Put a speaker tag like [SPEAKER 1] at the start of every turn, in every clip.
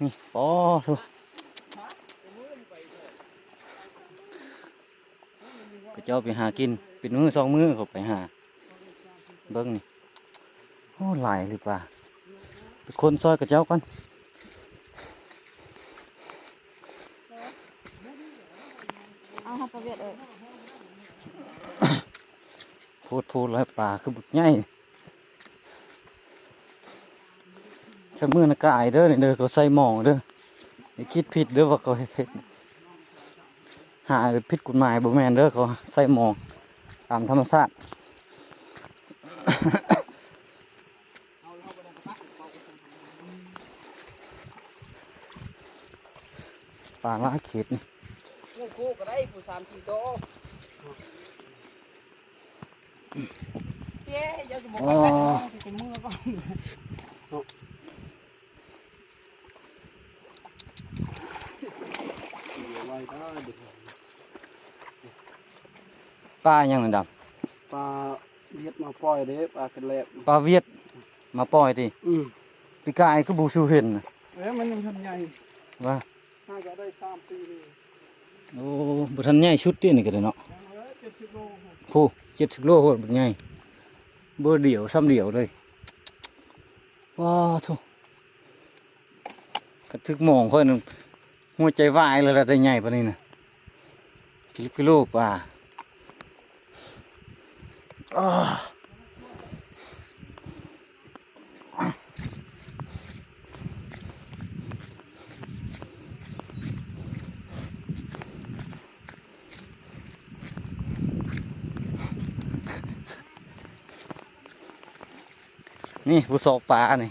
[SPEAKER 1] นี่ปอทุกเจ้าไปหากินเป็นมือสองมือเขาไปหาเบิ้งนี่โอ้หลายหรือเปล่าเป็นคนซอยกับเจ้ากัน
[SPEAKER 2] เอาฮับประเวท
[SPEAKER 1] พูดแล้วปลาคือบุกใหญ่ถ้ามือนากายเด้อเนี่ยเด้อเขาใส่หม้อเด้ออย่าคิดผิดเด้อว่าเขาเฮ็ดหาผิดกฎหมายบ่แม่นเด้อเขาใส่หม้อตามธรรมชาติ ปลาละเข็ดนี่
[SPEAKER 3] คู่ก็ได้ผู้3-4โตเย้ยาสมุนไพรเป็นมือก่อน
[SPEAKER 1] ปลายังไงดำ
[SPEAKER 3] ปลาเวียดมาปล่อยเด้ปลากระแลบ
[SPEAKER 1] ปลาเวียดมาปล่อยดิปีกายคือบูซูเห็นน่ะ
[SPEAKER 3] มันยังทำใหญ่
[SPEAKER 1] ว่า
[SPEAKER 3] น่าจะได้3 ปีเลย
[SPEAKER 1] โอ้บุทันใหญ่ชุดนี่ก็ได้เนาะ
[SPEAKER 3] 70 โล
[SPEAKER 1] โอ้70 โลโหดบุใหญ่เบอร์เดี่ยวซ้ำเดี่ยวเลยว้าวทุกกระทึกมองค่อยนึงหัวใจวายเลยละได้ใหญ่ปานนี้น่ะกิโลปลาอ้านี่ผู้สอบปลานี่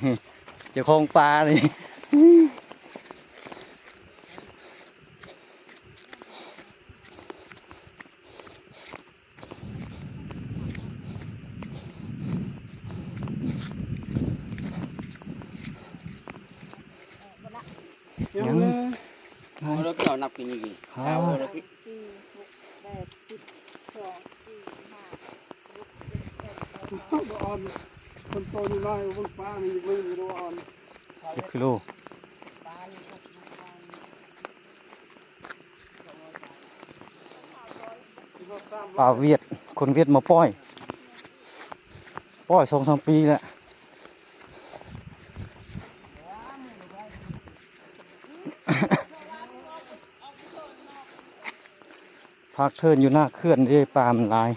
[SPEAKER 1] เจ้าของปลานี่
[SPEAKER 3] ยังเอาแล้วก็นับกินอีกเอาแล้วพี่ อ่อนคนโตนี่น้อยบนฟ้ามันไม่รู้อ่อน
[SPEAKER 1] 10 กิโลปลาเวียดคนเวียดมาปล่อย 2-3 ปีแล้วพักเทินอยู่หน้าเขื่อนที่ปลามันหลาย